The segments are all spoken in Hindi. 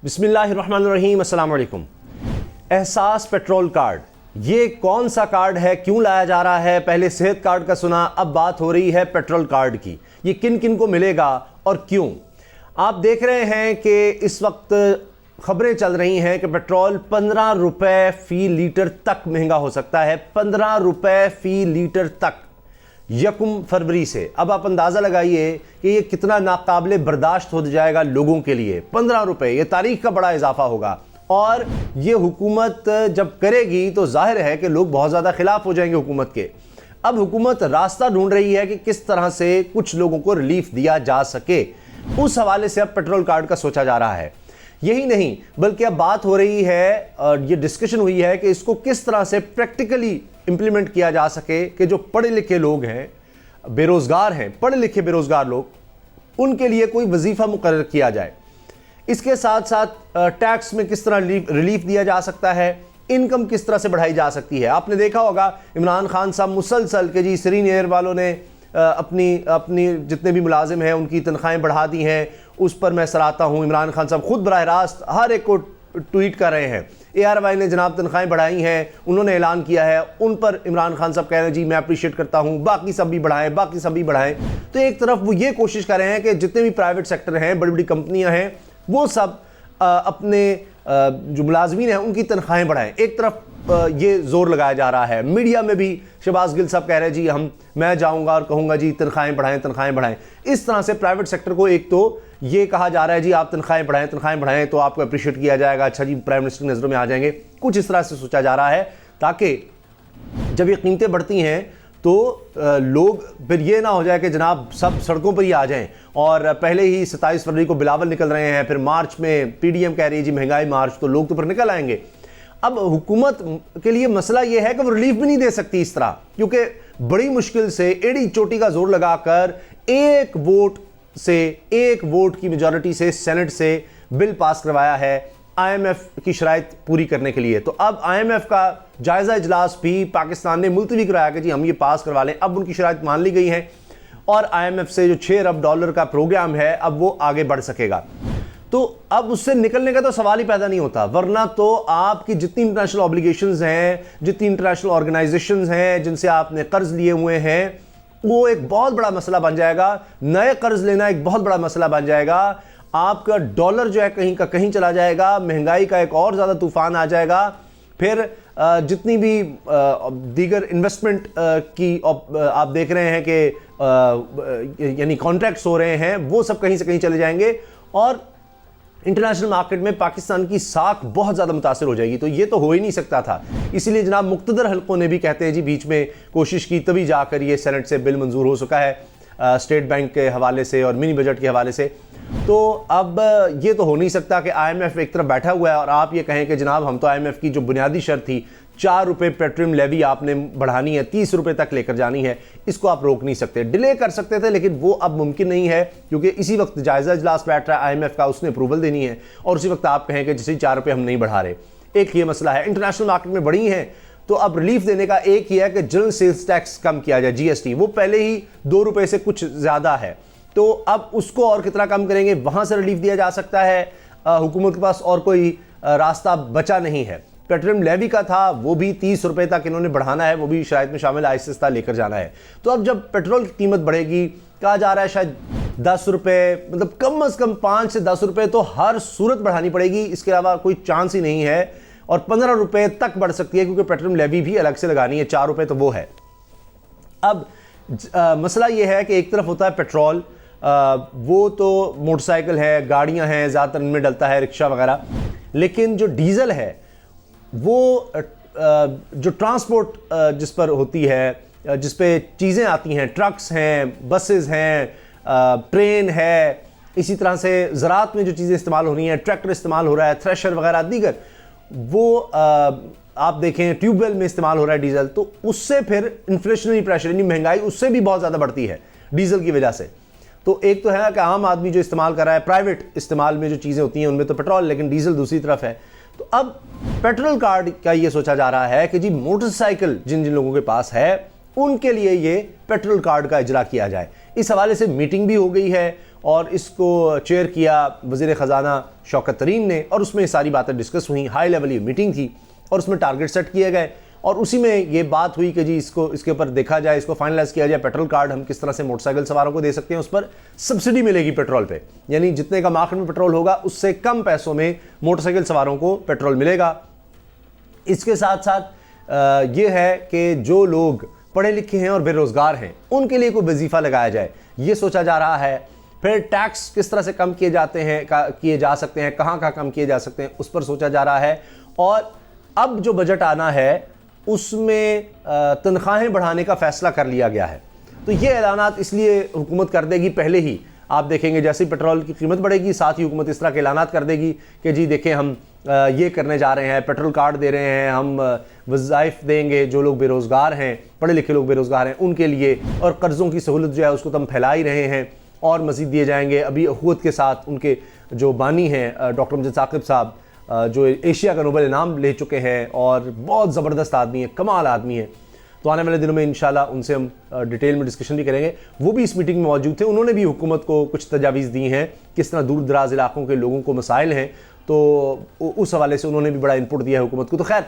बिस्मिल्लाहिर्रहमानिर्रहीम, अस्सलाम वालेकुम। एहसास पेट्रोल कार्ड, ये कौन सा कार्ड है, क्यों लाया जा रहा है? पहले सेहत कार्ड का सुना, अब बात हो रही है पेट्रोल कार्ड की। ये किन किन को मिलेगा और क्यों? आप देख रहे हैं कि इस वक्त खबरें चल रही हैं कि पेट्रोल 15 रुपए फी लीटर तक महंगा हो सकता है। 15 रुपए फी लीटर तक 1 फरवरी से। अब आप अंदाज़ा लगाइए कि ये कितना नाकाबिले बर्दाश्त हो जाएगा लोगों के लिए। 15 रुपए, ये तारीख का बड़ा इजाफा होगा। और ये हुकूमत जब करेगी तो जाहिर है कि लोग बहुत ज़्यादा खिलाफ हो जाएंगे हुकूमत के। अब हुकूमत रास्ता ढूंढ रही है कि किस तरह से कुछ लोगों को रिलीफ दिया जा सके। उस हवाले से अब पेट्रोल कार्ड का सोचा जा रहा है। यही नहीं बल्कि अब बात हो रही है और ये डिस्कशन हुई है कि इसको किस तरह से प्रैक्टिकली इंप्लीमेंट किया जा सके कि जो पढ़े लिखे लोग हैं, बेरोजगार हैं, पढ़े लिखे बेरोजगार लोग, उनके लिए कोई वजीफा मुकर्रर किया जाए। इसके साथ साथ टैक्स में किस तरह रिलीफ दिया जा सकता है, इनकम किस तरह से बढ़ाई जा सकती है। आपने देखा होगा इमरान खान साहब मुसलसल के जी सीरीन एयर वालों ने अपनी जितने भी मुलाजिम हैं उनकी तनख्वाहें बढ़ा दी हैं। उस पर मैं सराहता हूँ। इमरान खान साहब खुद बराह रास्त हर एक को ट्वीट कर रहे हैं। ARY ने जनाब तनख्वाहें बढ़ाई हैं, उन्होंने ऐलान किया है, उन पर इमरान खान साहब कह रहे हैं जी मैं अप्रिशिएट करता हूँ, बाकी सब भी बढ़ाएं, बाकी सब भी बढ़ाएं। तो एक तरफ वो ये कोशिश कर रहे हैं कि जितने भी प्राइवेट सेक्टर हैं, बड़ी बड़ी कंपनियां हैं, वो सब अपने जो मुलाजमीन हैं उनकी तनख्वाहें बढ़ाएं। एक तरफ ये जोर लगाया जा रहा है। मीडिया में भी शहबाज गिल साहब कह रहे हैं जी मैं जाऊंगा और कहूंगा जी तनख्वाहें बढ़ाएं, तनख्वाहें बढ़ाएं। इस तरह से प्राइवेट सेक्टर को एक तो ये कहा जा रहा है जी आप तनख्वाहें बढ़ाएं तो आपको अप्रिशिएट किया जाएगा, अच्छा जी प्राइम मिनिस्टर की नज़रों में आ जाएंगे। कुछ इस तरह से सोचा जा रहा है ताकि जब ये कीमतें बढ़ती हैं तो लोग फिर ये ना हो जाए कि जनाब सब सड़कों पर ही आ जाएं। और पहले ही 27 फरवरी को बिलावल निकल रहे हैं, फिर मार्च में PDM कह रही है जी महंगाई मार्च, तो लोग तो फिर निकल आएंगे। अब हुकूमत के लिए मसला यह है कि वो रिलीफ भी नहीं दे सकती इस तरह, क्योंकि बड़ी मुश्किल से एड़ी चोटी का जोर लगाकर एक वोट की मेजॉरिटी से सेनेट से बिल पास करवाया है IMF की शराइत पूरी करने के लिए। तो अब IMF का जायजा इजलास भी पाकिस्तान ने मुलतवी कराया कि जी हम ये पास करवा लें। अब उनकी शराइत मान ली गई है और IMF से जो $6 अरब का प्रोग्राम है अब वो आगे बढ़ सकेगा। तो अब उससे निकलने का तो सवाल ही पैदा नहीं होता, वरना तो आपकी जितनी इंटरनेशनल ऑब्लिगेशंस हैं, जितनी इंटरनेशनल ऑर्गेनाइजेशंस हैं जिनसे आपने कर्ज लिए हुए हैं, वो एक बहुत बड़ा मसला बन जाएगा। नए कर्ज लेना एक बहुत बड़ा मसला बन जाएगा। आपका डॉलर जो है कहीं का कहीं चला जाएगा, महंगाई का एक और ज़्यादा तूफान आ जाएगा। फिर जितनी भी दीगर इन्वेस्टमेंट की आप देख रहे हैं कि यानी कॉन्ट्रैक्ट्स हो रहे हैं, वो सब कहीं से कहीं चले जाएंगे और इंटरनेशनल मार्केट में पाकिस्तान की साख बहुत ज़्यादा मुतासर हो जाएगी। तो ये तो हो ही नहीं सकता था। इसीलिए जनाब मुक्तदर हल्कों ने भी कहते हैं जी बीच में कोशिश की, तभी जाकर ये सेनेट से बिल मंजूर हो सका है स्टेट बैंक के हवाले से और मिनी बजट के हवाले से। तो अब ये तो हो नहीं सकता कि IMF एक तरफ बैठा हुआ है और आप ये कहें कि जनाब हम तो IMF की जो बुनियादी शर्त थी 4 रुपये पेट्रोलियम लेवी आपने बढ़ानी है, 30 रुपये तक लेकर जानी है, इसको आप रोक नहीं सकते। डिले कर सकते थे लेकिन वो अब मुमकिन नहीं है, क्योंकि इसी वक्त जायजा इजलास बैठ रहा है IMF का, उसने अप्रूवल देनी है और उसी वक्त आप कहें कि जैसे 4 रुपये हम नहीं बढ़ा रहे। एक ये मसला है। इंटरनेशनल मार्केट में बढ़ी हैं तो अब रिलीफ देने का एक ही है कि जनरल सेल्स टैक्स कम किया जाए, GST। वो पहले ही 2 रुपये से कुछ ज़्यादा है, तो अब उसको और कितना कम करेंगे, वहाँ से रिलीफ दिया जा सकता है। हुकूमत के पास और कोई रास्ता बचा नहीं है। पेट्रोलियम लेवी का था, वो भी 30 रुपये तक इन्होंने बढ़ाना है, वो भी शराइत में शामिल आहिस्ता लेकर जाना है। तो अब जब पेट्रोल की कीमत बढ़ेगी, कहा जा रहा है शायद 10 रुपये, मतलब कम अज़ कम 5 से 10 रुपये तो हर सूरत बढ़ानी पड़ेगी, इसके अलावा कोई चांस ही नहीं है। और 15 रुपये तक बढ़ सकती है, क्योंकि पेट्रोलियम लेवी भी अलग से लगानी है। 4 रुपये तो वो है। अब मसला ये है कि एक तरफ होता है पेट्रोल, वो तो मोटरसाइकिल है, गाड़ियां हैं, ज़्यादातर इनमें डलता है, रिक्शा वगैरह। लेकिन जो डीजल है वो जो ट्रांसपोर्ट जिस पर होती है, जिस पे चीज़ें आती हैं, ट्रक्स हैं, बसेस हैं, ट्रेन है, इसी तरह से ज़राअत में जो चीज़ें इस्तेमाल हो रही हैं, ट्रैक्टर इस्तेमाल हो रहा है, थ्रेशर वगैरह दीगर, वो आप देखें ट्यूबवेल में इस्तेमाल हो रहा है डीजल। तो उससे फिर इन्फ्लेशनरी प्रेशर यानी महंगाई उससे भी बहुत ज़्यादा बढ़ती है डीजल की वजह से। तो एक तो है कि आम आदमी जो इस्तेमाल कर रहा है, प्राइवेट इस्तेमाल में जो चीज़ें होती हैं उनमें तो पेट्रोल, लेकिन डीजल दूसरी तरफ है। तो अब पेट्रोल कार्ड का ये सोचा जा रहा है कि जी मोटरसाइकिल जिन जिन लोगों के पास है उनके लिए ये पेट्रोल कार्ड का इजरा किया जाए। इस हवाले से मीटिंग भी हो गई है और इसको चेयर किया वज़ीर ख़जाना शौकत तरीन ने, और उसमें सारी बातें डिस्कस हुई। हाई लेवल ये मीटिंग थी और उसमें टारगेट सेट किए गए और उसी में ये बात हुई कि जी इसके ऊपर देखा जाए, इसको फाइनलाइज किया जाए, पेट्रोल कार्ड हम किस तरह से मोटरसाइकिल सवारों को दे सकते हैं, उस पर सब्सिडी मिलेगी पेट्रोल पे, यानी जितने का मार्केट में पेट्रोल होगा उससे कम पैसों में मोटरसाइकिल सवारों को पेट्रोल मिलेगा। इसके साथ साथ ये है कि जो लोग पढ़े लिखे हैं और बेरोजगार हैं उनके लिए कोई वजीफा लगाया जाए, ये सोचा जा रहा है। फिर टैक्स किस तरह से कम किए जाते हैं, किए जा सकते हैं, कहाँ कम किए जा सकते हैं, उस पर सोचा जा रहा है। और अब जो बजट आना है उसमें तनख्वाहें बढ़ाने का फैसला कर लिया गया है। तो ये ऐलानात इसलिए हुकूमत कर देगी, पहले ही आप देखेंगे जैसे ही पेट्रोल की कीमत बढ़ेगी साथ ही हुकूमत इस तरह के ऐलानात कर देगी कि जी देखें हम ये करने जा रहे हैं, पेट्रोल कार्ड दे रहे हैं, हम वज़ाइफ देंगे जो लोग बेरोज़गार हैं, पढ़े लिखे लोग बेरोज़गार हैं उनके लिए, और कर्ज़ों की सहूलत जो है उसको तो हम फैला ही रहे हैं और मज़ीद दिए जाएंगे। अभी अखुवत के साथ उनके जो बानी हैं डॉक्टर अमजद साकिब साहब, जो एशिया का नोबेल इनाम ले चुके हैं और बहुत ज़बरदस्त आदमी है, कमाल आदमी है, तो आने वाले दिनों में इंशाल्लाह उनसे हम डिटेल में डिस्कशन भी करेंगे। वो भी इस मीटिंग में मौजूद थे, उन्होंने भी हुकूमत को कुछ तजावीज़ दी हैं किस तरह दूर दराज इलाकों के लोगों को मसाइल हैं, तो उस हवाले से उन्होंने भी बड़ा इनपुट दिया है हुकूमत को। तो खैर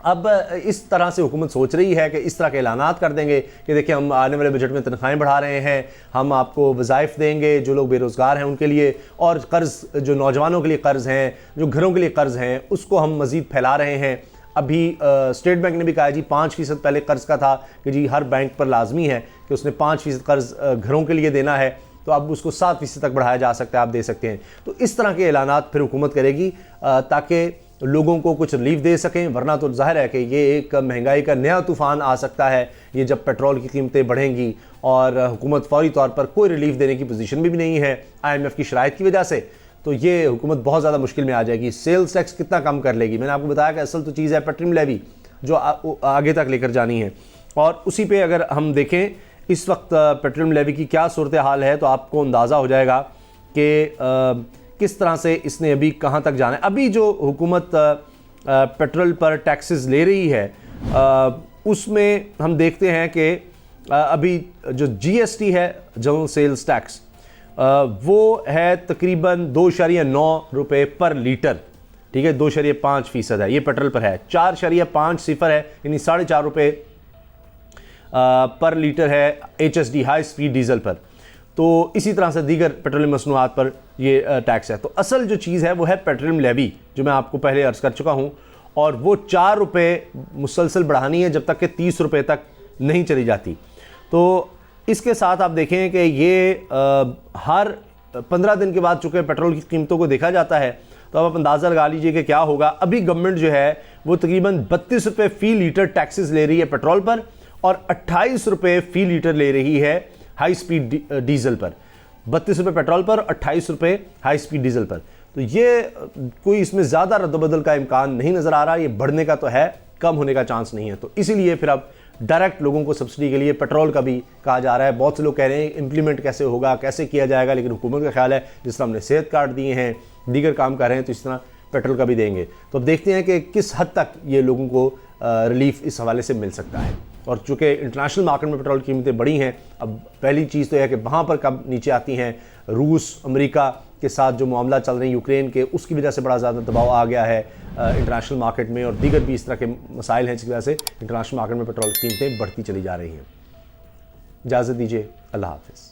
अब इस तरह से हुकूमत सोच रही है कि इस तरह के ऐलानात कर देंगे कि देखिए हम आने वाले बजट में तनख्वाहें बढ़ा रहे हैं, हम आपको वज़ाइफ देंगे जो लोग बेरोज़गार हैं उनके लिए, और कर्ज़ जो नौजवानों के लिए कर्ज़ हैं, जो घरों के लिए कर्ज़ हैं, उसको हम मज़ीद फैला रहे हैं। अभी स्टेट बैंक ने भी कहा जी 5% पहले कर्ज़ का था कि जी हर बैंक पर लाजमी है कि उसने 5% कर्ज़ घरों के लिए देना है, तो अब उसको 7% तक बढ़ाया जा सकता है, आप दे सकते हैं। तो इस तरह के ऐलानात फिर हुकूमत करेगी ताकि लोगों को कुछ रिलीफ दे सकें, वरना तो जाहिर है कि ये एक महंगाई का नया तूफ़ान आ सकता है ये जब पेट्रोल की कीमतें बढ़ेंगी और हुकूमत फौरी तौर पर कोई रिलीफ देने की पोजीशन में भी नहीं है IMF की शराइत की वजह से, तो ये हुकूमत बहुत ज़्यादा मुश्किल में आ जाएगी। सेल्स टैक्स कितना कम कर लेगी? मैंने आपको बताया कि असल तो चीज़ है पेट्रोलियम लेवी जो आगे तक लेकर जानी है, और उसी पर अगर हम देखें इस वक्त पेट्रोलियम लेवी की क्या सूरत हाल है तो आपको अंदाज़ा हो जाएगा कि किस तरह से इसने अभी कहाँ तक जाना है। अभी जो हुकूमत पेट्रोल पर टैक्सेस ले रही है उसमें हम देखते हैं कि अभी जो GST है, जनरल सेल्स टैक्स, वो है तकरीबन 2.9 रुपये पर लीटर, ठीक है, 2.5% है, ये पेट्रोल पर है। 4.5 है यानी 4.5 रुपये पर लीटर है HSD हाई स्पीड डीजल पर। तो इसी तरह से दीगर पेट्रोलियम मसनूआत पर ये टैक्स है। तो असल जो चीज़ है वो है पेट्रोलियम लेवी जो मैं आपको पहले अर्ज़ कर चुका हूँ, और वो 4 रुपये मुसलसल बढ़ानी है जब तक कि 30 रुपये तक नहीं चली जाती। तो इसके साथ आप देखें कि ये हर 15 दिन के बाद चूँकि पेट्रोल की कीमतों को देखा जाता है, तो अब आप अंदाज़ा लगा लीजिए कि क्या होगा। अभी गवर्नमेंट जो है वो तकरीबन 32 रुपये फ़ी लीटर टैक्सेस ले रही है पेट्रोल पर और 28 रुपये फ़ी लीटर ले रही है हाई स्पीड डीजल पर। 32 रुपये पेट्रोल पर, 28 रुपये हाई स्पीड डीजल पर। तो ये कोई इसमें ज़्यादा रद्दबदल का इम्कान नहीं नज़र आ रहा, ये बढ़ने का तो है, कम होने का चांस नहीं है। तो इसीलिए फिर अब डायरेक्ट लोगों को सब्सिडी के लिए पेट्रोल का भी कहा जा रहा है। बहुत से लोग कह रहे हैं इम्प्लीमेंट कैसे होगा, कैसे किया जाएगा, लेकिन हुकूमत का ख्याल है जिस तरह हमने सेहत कार्ड दिए हैं, दीगर काम कर रहे हैं, तो इस तरह पेट्रोल का भी देंगे। तो अब देखते हैं कि किस हद तक ये लोगों को रिलीफ इस हवाले से मिल सकता है। और चूँकि इंटरनेशनल मार्केट में पेट्रोल की कीमतें बढ़ी हैं, अब पहली चीज़ तो यह है कि वहाँ पर कब नीचे आती हैं। रूस अमेरिका के साथ जो मामला चल रहे हैं यूक्रेन के, उसकी वजह से बड़ा ज़्यादा दबाव आ गया है इंटरनेशनल मार्केट में, और दीगर भी इस तरह के मसाइल हैं जिसकी वजह से इंटरनेशनल मार्केट में पेट्रोल की कीमतें बढ़ती चली जा रही हैं। इजाज़त दीजिए, अल्लाह हाफ़िज़।